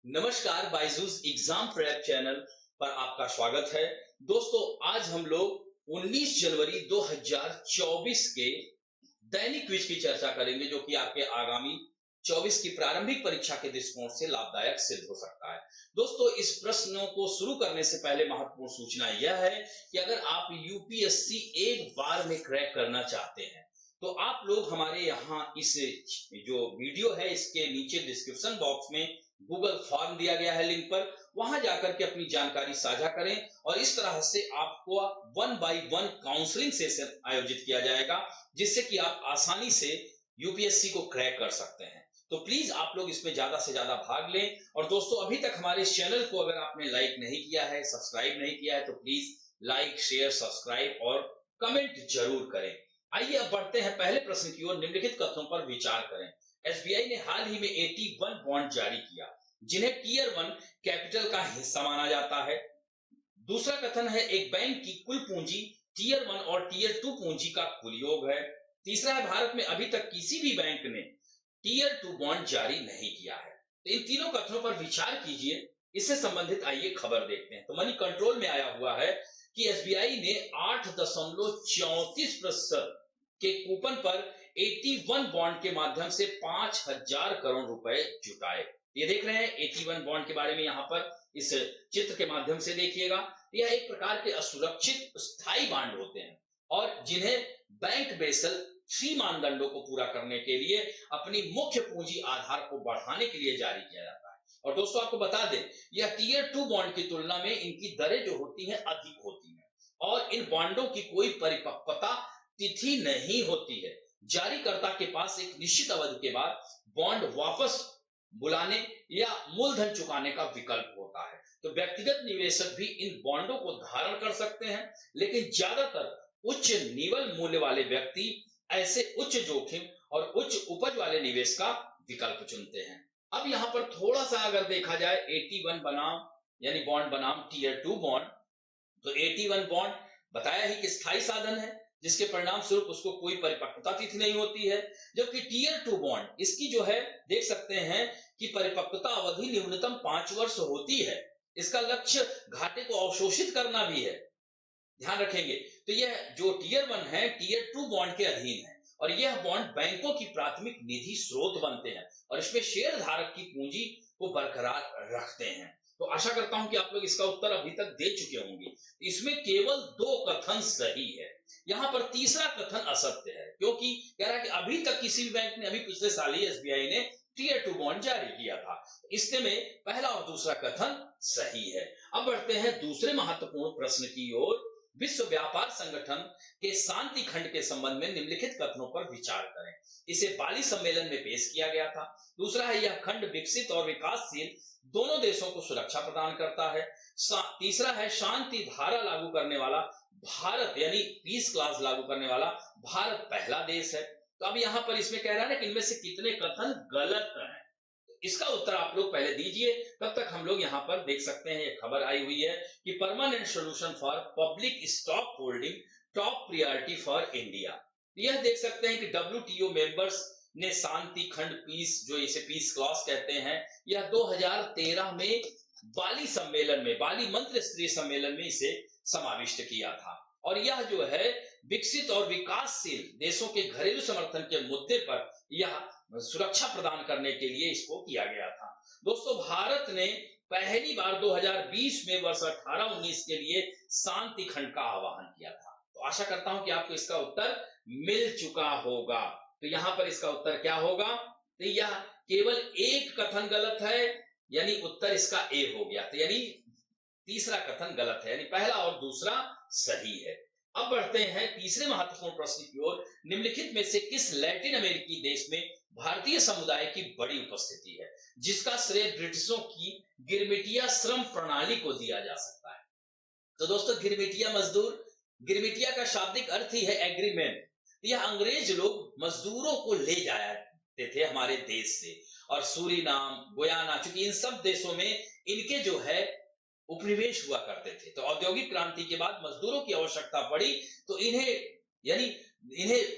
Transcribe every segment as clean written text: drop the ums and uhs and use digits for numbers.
नमस्कार, Byju's exam prep channel पर आपका स्वागत है। दोस्तों, आज हम लोग 19 जनवरी 2024 के दैनिक क्विज की चर्चा करेंगे, जो कि आपके आगामी 24 की प्रारंभिक परीक्षा के दृष्टिकोण से लाभदायक सिद्ध हो सकता है। दोस्तों, इस प्रश्नों को शुरू करने से पहले महत्वपूर्ण सूचना यह है कि अगर आप यूपीएससी एक बार में क्रैक करना चाहते हैं, तो आप लोग हमारे यहाँ इस जो वीडियो है इसके नीचे डिस्क्रिप्शन बॉक्स में गूगल फॉर्म दिया गया है लिंक पर, वहां जाकर के अपनी जानकारी साझा करें और इस तरह से आपको 1 बाय 1 काउंसलिंग सेशन आयोजित किया जाएगा, जिससे कि आप आसानी से यूपीएससी को क्रैक कर सकते हैं। तो प्लीज आप लोग इसमें ज्यादा से ज्यादा भाग लें। और दोस्तों, अभी तक हमारे इस चैनल को अगर आपने लाइक नहीं किया है, सब्सक्राइब नहीं किया है, तो प्लीज लाइक, शेयर, सब्सक्राइब और कमेंट जरूर करें। आइए अब बढ़ते हैं पहले प्रश्न की ओर। निम्नलिखित कथनों पर विचार करें। एसबीआई ने हाल ही में 81 बॉन्ड जारी किया, जिन्हें टीयर 1 कैपिटल का हिस्सा माना जाता है। दूसरा कथन है, एक बैंक की कुल पूंजी टीयर 1 और टीयर 2 पूंजी का कुल योग है। तीसरा है, भारत में अभी तक किसी भी बैंक ने टीयर 2 बॉन्ड जारी नहीं किया है। तो इन तीनों कथनों पर विचार कीजिए। इससे संबंधित आइए खबर देखते हैं। तो मनी कंट्रोल में आया हुआ है कि एसबीआई ने 8.34% के कूपन पर 81 बॉन्ड के माध्यम से 5,000 करोड़ रुपए जुटाए। ये देख रहे हैं 81 बॉन्ड के बारे में, यहां पर इस चित्र के माध्यम से देखिएगा। यह एक प्रकार के असुरक्षित स्थायी बॉन्ड होते हैं और जिन्हें बैंक बेसल 3 मानदंडों को पूरा करने के लिए अपनी मुख्य पूंजी आधार को बढ़ाने के लिए जारी किया जाता है। और दोस्तों, आपको बता दें, यह टीयर 2 बॉन्ड की तुलना में इनकी दरें जो होती हैं अधिक होती हैं और इन बॉन्डों की कोई परिपक्वता तिथि नहीं होती है। जारीकर्ता के पास एक निश्चित अवधि के बाद बॉन्ड वापस बुलाने या मूलधन चुकाने का विकल्प होता है। तो व्यक्तिगत निवेशक भी इन बॉन्डों को धारण कर सकते हैं, लेकिन ज्यादातर उच्च निवल मूल्य वाले व्यक्ति ऐसे उच्च जोखिम और उच्च उपज वाले निवेश का विकल्प चुनते हैं। अब यहां पर थोड़ा सा अगर देखा जाए 81 बनाम यानी बॉन्ड बनाम टीयर 2 बॉन्ड, तो 81 बॉन्ड बताया ही कि स्थायी साधन है, जिसके परिणाम स्वरूप उसको कोई परिपक्वता तिथि नहीं होती है। जबकि टीयर 2 बॉन्ड इसकी जो है देख सकते हैं कि परिपक्वता अवधि न्यूनतम 5 वर्ष होती है। इसका लक्ष्य घाटे को अवशोषित करना भी है, ध्यान रखेंगे। तो यह जो टीयर 1 है टीयर 2 बॉन्ड के अधीन है और यह बॉन्ड बैंकों की प्राथमिक निधि स्रोत बनते हैं और इसमें शेयर धारक की पूंजी को बरकरार रखते हैं। तो आशा करता हूं कि आप लोग इसका उत्तर अभी तक दे चुके होंगे। इसमें केवल 2 कथन सही है। यहां पर तीसरा कथन असत्य है, क्योंकि कह रहा है कि अभी तक किसी भी बैंक ने, अभी पिछले साल ही एसबीआई ने टीयर 2 बॉन्ड जारी किया था। इससे में पहला और दूसरा कथन सही है। अब बढ़ते हैं दूसरे महत्वपूर्ण प्रश्न की ओर। विश्व व्यापार संगठन के शांति खंड के संबंध में निम्नलिखित कथनों पर विचार करें। इसे बाली सम्मेलन में पेश किया गया था। दूसरा है, यह खंड विकसित और विकासशील दोनों देशों को सुरक्षा प्रदान करता है। तीसरा है, शांति धारा लागू करने वाला भारत यानी पीस क्लास लागू करने वाला भारत पहला देश है। तो अब यहां पर इसमें कह रहा है ना कि इनमें से कितने कथन गलत हैं। इसका उत्तर आप लोग पहले दीजिए, तब तक हम लोग यहाँ पर देख सकते हैं। ये खबर आई हुई है कि permanent solution for public stock holding top priority for India. यह देख सकते हैं कि डब्ल्यूटीओ मेंबर्स ने शांति खंड पीस, जो इसे पीस क्लॉज कहते हैं, यह 2013 में बाली सम्मेलन में, बाली मंत्र स्तरीय सम्मेलन में इसे समाविष्ट किया था। और यह जो है विकसित और विकासशील देशों के घरेलू समर्थन के मुद्दे पर यह सुरक्षा प्रदान करने के लिए इसको किया गया था। दोस्तों, भारत ने पहली बार 2020 में वर्ष 18-19 के लिए शांति खंड का आह्वान किया था। तो आशा करता हूं कि आपको इसका उत्तर मिल चुका होगा। तो यहां पर इसका उत्तर क्या होगा? तो यह केवल एक कथन गलत है, यानी उत्तर इसका ए हो गया। तो यानी तीसरा कथन गलत है, यानी पहला और दूसरा सही है। अब बढ़ते हैं तीसरे महत्वपूर्ण प्रश्न की ओर। निम्नलिखित में से किस लैटिन अमेरिकी देश में भारतीय समुदाय की बड़ी उपस्थिति है, जिसका श्रेय ब्रिटिशों की गिरमिटिया श्रम प्रणाली को दिया जा सकता है? तो दोस्तों, गिरमिटिया मजदूर, गिरमिटिया का शाब्दिक अर्थ ही है एग्रीमेंट। यह अंग्रेज लोग मजदूरों को ले जाते थे हमारे देश से, और सूरीनाम, गुयाना, चूंकि इन सब देशों में इनके जो है उपनिवेश हुआ करते थे। तो औद्योगिक क्रांति के बाद मजदूरों की आवश्यकता पड़ी, तो इन्हें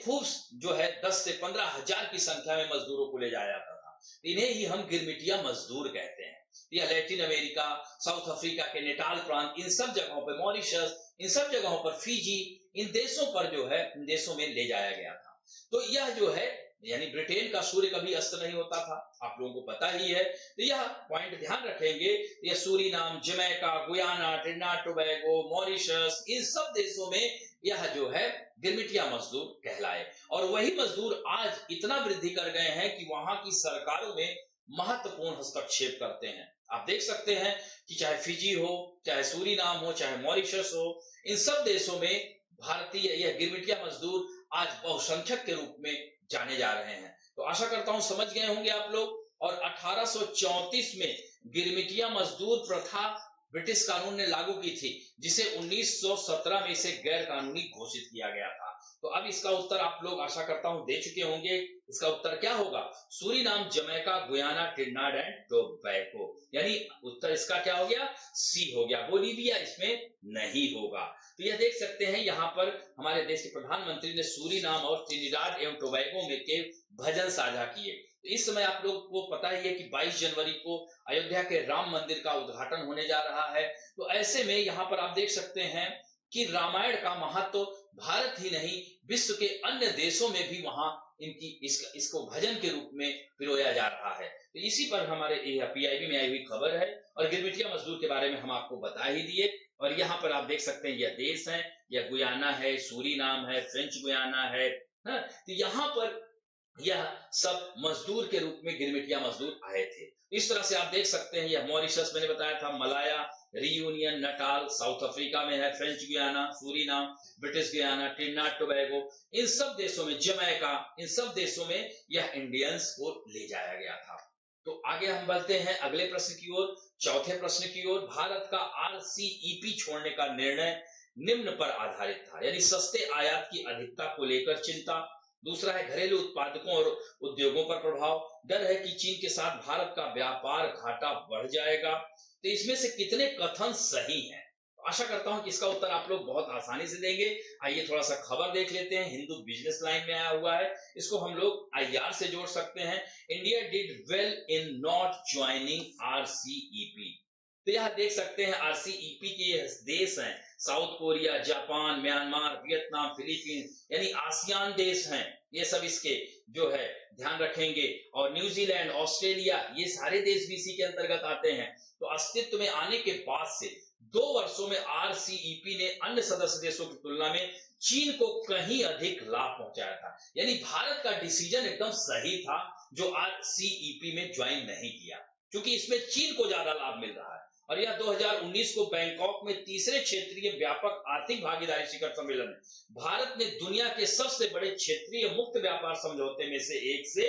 खूब जो है 10 से 15 हजार की संख्या में मजदूरों को ले जाया जाता था। इन्हें ही हम गिरमिटिया मजदूर कहते हैं। या लैटिन अमेरिका, साउथ अफ्रीका के नेटाल प्रांत, इन सब जगहों पर मॉरिशस, इन सब जगहों पर फिजी, इन देशों पर जो है, इन देशों में ले जाया गया था। तो यह जो है, यानी ब्रिटेन का सूर्य कभी अस्त नहीं होता था, आप लोगों को पता ही है। तो यह पॉइंट ध्यान रखेंगे, यह Suriname, Jamaica, Guyana, Trinidad Tobago, Mauritius, इन सब देशों में यह जो है गिरमिटिया मजदूर कहलाए। और वही मजदूर आज इतना वृद्धि कर गए हैं कि वहां की सरकारों में महत्वपूर्ण हस्तक्षेप करते हैं। आप देख सकते हैं कि चाहे फिजी हो, चाहे सूरीनाम हो, चाहे मॉरिशस हो, इन सब देशों में भारतीय यह गिरमिटिया मजदूर आज बहुसंख्यक के रूप में जाने जा रहे हैं। तो आशा करता हूं समझ गए होंगे आप लोग। और 1834 में गिरमिटिया मजदूर प्रथा ब्रिटिश कानून ने लागू की थी, जिसे 1917 में इसे गैर कानूनी घोषित किया गया था। तो अब इसका उत्तर आप लोग आशा करता हूं दे चुके होंगे। इसका उत्तर क्या होगा? Suriname, Jamaica, Guyana, Trinidad and Tobago, यानी उत्तर इसका क्या हो गया? सी हो गया। बोलीविया इसमें नहीं होगा। तो यह देख सकते हैं यहाँ पर हमारे देश के प्रधानमंत्री ने सूरीनाम और ट्रिनिडाद एवं टोबैगो में के भजन साझा किए। तो इस समय आप लोग को पता ही है कि 22 जनवरी को अयोध्या के राम मंदिर का उद्घाटन होने जा रहा है। तो ऐसे में यहाँ पर आप देख सकते हैं कि रामायण का महत्व भारत ही नहीं, विश्व के अन्य देशों में भी वहां इसको भजन के रूप में पिरोया जा रहा है। तो इसी पर हमारे पीआईबी में आई हुई खबर है और गिरमिटिया मजदूर के बारे में हम आपको बता ही दिए। और यहाँ पर आप देख सकते हैं यह देश है, यह गुयाना है, सूरीनाम है, फ्रेंच गुयाना है। तो यहाँ पर यह सब मजदूर के रूप में गिरमिटिया मजदूर आए थे। इस तरह से आप देख सकते हैं, यह मॉरिशस मैंने बताया था, Malaya, Reunion, Natal, South Africa में है, French Guiana, Suriname, British Guiana, Trinidad Tobago, इन सब देशों में, जमैका, इन सब देशों में यह इंडियंस को ले जाया गया था। तो आगे हम बढ़ते हैं अगले प्रश्न की ओर, चौथे प्रश्न की ओर। भारत का आरसीईपी छोड़ने का निर्णय निम्न पर आधारित था, यानी सस्ते आयात की अधिकता को लेकर चिंता। दूसरा है घरेलू उत्पादकों और उद्योगों पर प्रभाव, डर है कि चीन के साथ भारत का व्यापार घाटा बढ़ जाएगा। तो इसमें से कितने कथन सही हैं? आशा करता हूं कि इसका उत्तर आप लोग बहुत आसानी से देंगे। आइए थोड़ा सा खबर देख लेते हैं, हिंदू बिजनेस लाइन में आया हुआ है, इसको हम लोग आईआर से जोड़ सकते हैं। India did well in not joining RCEP. तो यह देख सकते हैं आरसीईपी के देश हैं, south Korea, Japan, Myanmar, Vietnam, Philippines, यानी आसियान देश हैं। ये सब इसके जो है ध्यान रखेंगे। और न्यूजीलैंड, ऑस्ट्रेलिया, ये सारे देश भी इसी के अंतर्गत आते हैं। तो अस्तित्व में आने के बाद से 2 वर्षों में आरसीईपी ने अन्य सदस्य देशों की तुलना में चीन को कहीं अधिक लाभ पहुंचाया था। यानी भारत का डिसीजन एकदम सही था जो आरसीईपी में ज्वाइन नहीं किया, क्योंकि इसमें चीन को ज्यादा लाभ मिल रहा है। और यह 2019 को बैंकॉक में तीसरे क्षेत्रीय व्यापक आर्थिक भागीदारी शिखर सम्मेलन में भारत ने दुनिया के सबसे बड़े क्षेत्रीय मुक्त व्यापार समझौते में से एक से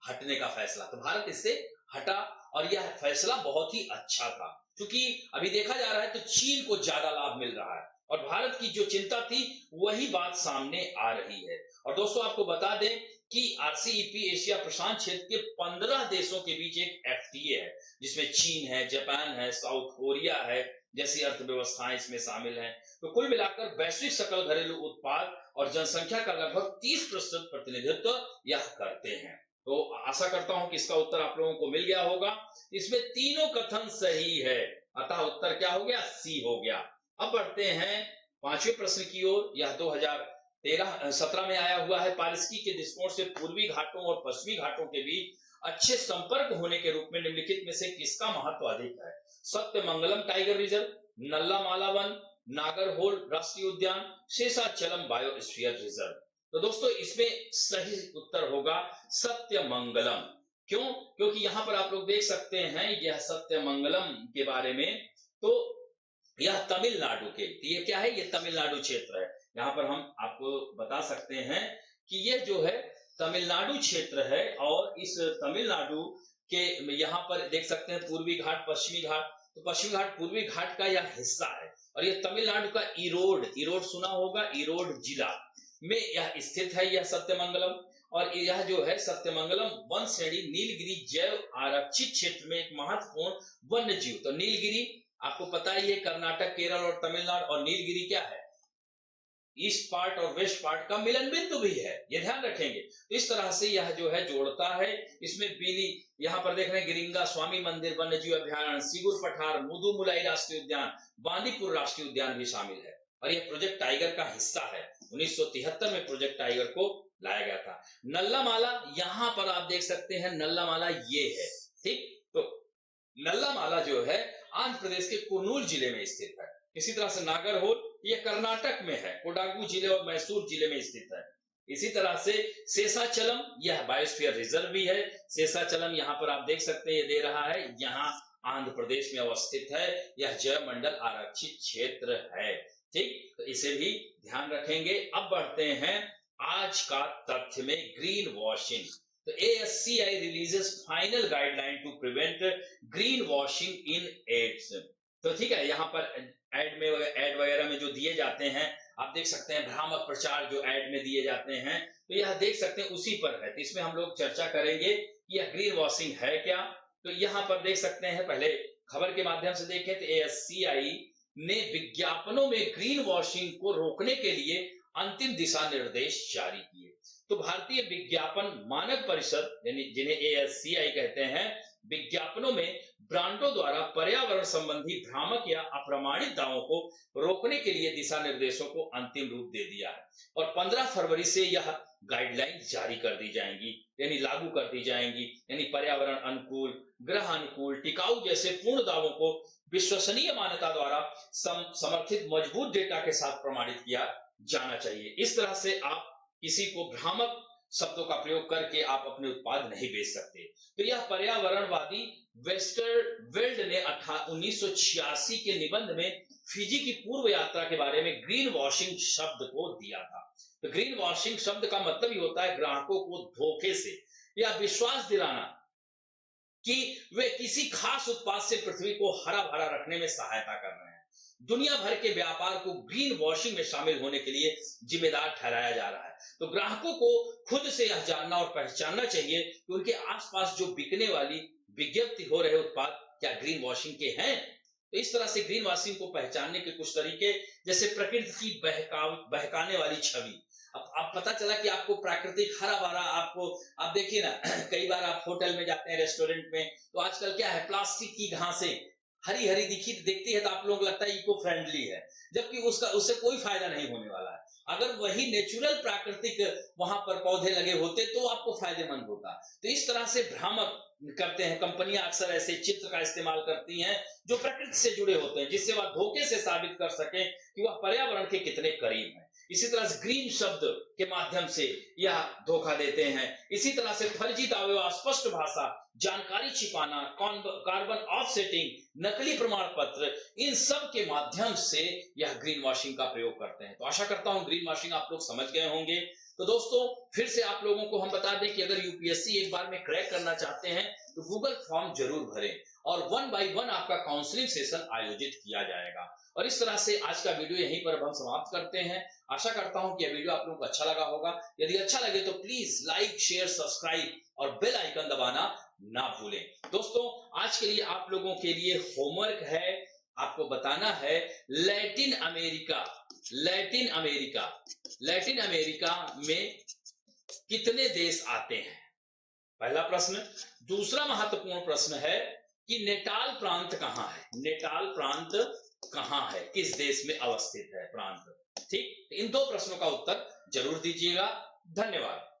हटने का फैसला, तो भारत इससे हटा और यह फैसला बहुत ही अच्छा था, क्योंकि अभी देखा जा रहा है तो चीन को ज्यादा लाभ मिल रहा है और भारत की जो चिंता थी वही बात सामने आ रही है। और दोस्तों आपको बता दें कि आरसीईपी एशिया प्रशांत क्षेत्र के 15 देशों के बीच एक एफटीए है, जिसमें चीन है, जापान है, साउथ कोरिया है जैसी अर्थव्यवस्थाएं इसमें शामिल हैं। तो कुल मिलाकर वैश्विक सकल घरेलू उत्पाद और जनसंख्या का लगभग 30% प्रतिनिधित्व यह करते हैं। तो आशा करता हूं कि इसका उत्तर आप लोगों को मिल गया होगा। इसमें तीनों कथन सही है, अतः उत्तर क्या हो गया? सी हो गया। अब बढ़ते हैं पांचवें प्रश्न की ओर। यह 2017 में आया हुआ है। पारिस्थितिकी के दृष्टिकोण से पूर्वी घाटों और पश्चिमी घाटों के बीच अच्छे संपर्क होने के रूप में निम्नलिखित में से किसका महत्व अधिक है? सत्यमंगलम टाइगर रिजर्व, नल्ला वन, नागरहोल राष्ट्रीय उद्यान, शेषाचलम बायोस्फीयर रिजर्व। तो दोस्तों इसमें सही उत्तर होगा सत्यमंगलम। क्यों? क्योंकि यहां पर आप लोग देख सकते हैं यह सत्यमंगलम के बारे में, तो यह तमिलनाडु के, ये क्या है? ये तमिलनाडु क्षेत्र है। यहाँ पर हम आपको बता सकते हैं कि ये जो है तमिलनाडु क्षेत्र है और इस तमिलनाडु के यहाँ पर देख सकते हैं पूर्वी घाट, पश्चिमी घाट। तो पश्चिमी घाट पूर्वी घाट का यह हिस्सा है और यह तमिलनाडु का इरोड सुना होगा, इरोड जिला में यह स्थित है यह सत्यमंगलम। और यह जो है सत्यमंगलम वन श्रेणी नीलगिरी जैव आरक्षित क्षेत्र में एक महत्वपूर्ण वन्य जीव। तो नीलगिरी आपको पता ही है कर्नाटक, केरल और तमिलनाडु, और नीलगिरी क्या है? ईस्ट पार्ट और वेस्ट पार्ट का मिलन बिंदु भी है, ये ध्यान रखेंगे। तो इस तरह से यह जो है जोड़ता है। इसमें बीली, यहाँ पर देख रहे हैं गिरिंगा स्वामी मंदिर, वन्यजीव अभ्यारण्य, सिगुर पठार, मुदुमुलाई राष्ट्रीय उद्यान, बांदीपुर राष्ट्रीय उद्यान भी शामिल है। और यह प्रोजेक्ट टाइगर का हिस्सा है। 1973 में प्रोजेक्ट टाइगर को लाया गया था। नल्लामाला, यहाँ पर आप देख सकते हैं नल्लामाला ये है, ठीक। तो नल्लामाला जो है आंध्र प्रदेश के कुर्नूल जिले में स्थित है। इसी तरह से नागरहोल ये कर्नाटक में है, कोडागु जिले और मैसूर जिले में स्थित है। इसी तरह से शेषाचलम यह बायोस्फीयर रिजर्व भी है। शेषाचलम यहाँ पर आप देख सकते हैं, ये दे रहा है, यहाँ आंध्र प्रदेश में अवस्थित है। यह जैव मंडल आरक्षित क्षेत्र है, ठीक। तो इसे भी ध्यान रखेंगे। अब बढ़ते हैं आज का तथ्य में, ग्रीन वॉशिंग। तो ASCI releases final guideline to prevent green washing in ads. तो ठीक है, यहाँ पर ऐड वगैरह में जो दिए जाते हैं, आप देख सकते हैं भ्रामक प्रचार जो ऐड में दिए जाते हैं, तो यह देख सकते हैं उसी पर है। तो इसमें हम लोग चर्चा करेंगे कि यह ग्रीन वॉशिंग है क्या। तो यहाँ पर देख सकते हैं, पहले खबर के माध्यम से देखें तो ASCI ने विज्ञापनों में ग्रीन वॉशिंग को रोकने के लिए अंतिम दिशा निर्देश जारी किए। तो भारतीय विज्ञापन मानक परिषद, यानी जिन्हें ASCI कहते हैं, विज्ञापनों में ब्रांडों द्वारा पर्यावरण संबंधी भ्रामक या अप्रमाणित दावों को रोकने के लिए दिशा निर्देशों को अंतिम रूप दे दिया है। और 15 फरवरी से यह गाइडलाइन जारी कर दी जाएंगी, यानी लागू कर दी जाएंगी। यानी पर्यावरण अनुकूल, ग्रह अनुकूल, टिकाऊ जैसे पूर्ण दावों को विश्वसनीय मान्यता द्वारा समर्थित मजबूत डेटा के साथ प्रमाणित किया जाना चाहिए। इस तरह से आप किसी को भ्रामक शब्दों का प्रयोग करके आप अपने उत्पाद नहीं बेच सकते। तो यह पर्यावरणवादी वेस्टरवेल्ड ने 1986 के निबंध में फिजी की पूर्व यात्रा के बारे में ग्रीन वॉशिंग शब्द को दिया था। तो ग्रीन वॉशिंग शब्द का मतलब ही होता है ग्राहकों को धोखे से या विश्वास दिलाना कि वे किसी खास उत्पाद से पृथ्वी को हरा भरा रखने में सहायता कर रहे हैं। दुनिया भर के व्यापार को ग्रीन वॉशिंग में शामिल होने के लिए जिम्मेदार ठहराया जा रहा है। तो ग्राहकों को खुद से यह जानना और पहचानना चाहिए कि उनके आसपास जो बिकने वाली विज्ञप्ति हो रहे उत्पाद क्या ग्रीन वॉशिंग के हैं। तो इस तरह से ग्रीन वॉशिंग को पहचानने के कुछ तरीके, जैसे प्रकृति की बहकाने वाली छवि। अब पता चला कि आपको प्राकृतिक हरा भरा, आप देखिए ना, कई बार आप होटल में जाते हैं, रेस्टोरेंट में, तो आजकल क्या है, प्लास्टिक की घासें हरी हरी दिखती है तो आप लोगों को लगता है इको फ्रेंडली है, जबकि उससे कोई फायदा नहीं होने वाला है। अगर वही नेचुरल प्राकृतिक वहां पर पौधे लगे होते तो आपको फायदेमंद होता। तो इस तरह से भ्रामक करते हैं कंपनियां, अक्सर ऐसे चित्र का इस्तेमाल करती हैं जो प्रकृति से जुड़े होते हैं, जिससे वह धोखे से साबित कर सके कि वह पर्यावरण के कितने करीब है। इसी तरह से ग्रीन शब्द के माध्यम से यह धोखा देते हैं। इसी तरह से फर्जी दावे, अस्पष्ट भाषा, जानकारी छिपाना, कार्बन ऑफसेटिंग, नकली प्रमाण पत्र, इन सब के माध्यम से यह ग्रीन वॉशिंग का प्रयोग करते हैं। तो आशा करता हूं ग्रीन वॉशिंग आप लोग समझ गए होंगे। तो दोस्तों फिर से आप लोगों को हम बता दें कि अगर यूपीएससी एक बार में क्रैक करना चाहते हैं तो गूगल फॉर्म जरूर भरें और 1 by 1 आपका काउंसलिंग सेशन आयोजित किया जाएगा। और इस तरह से आज का वीडियो यहीं पर हम समाप्त करते हैं। आशा करता हूं कि यह वीडियो आप लोगों को अच्छा लगा होगा। यदि अच्छा लगे तो प्लीज लाइक, शेयर, सब्सक्राइब और बेल आइकन दबाना ना भूलें। दोस्तों आज के लिए आप लोगों के लिए होमवर्क है, आपको बताना है लैटिन अमेरिका में कितने देश आते हैं, पहला प्रश्न। दूसरा महत्वपूर्ण प्रश्न है कि नेटाल प्रांत कहां है, नेटाल प्रांत कहां है, किस देश में अवस्थित है प्रांत। ठीक, इन दो प्रश्नों का उत्तर जरूर दीजिएगा। धन्यवाद।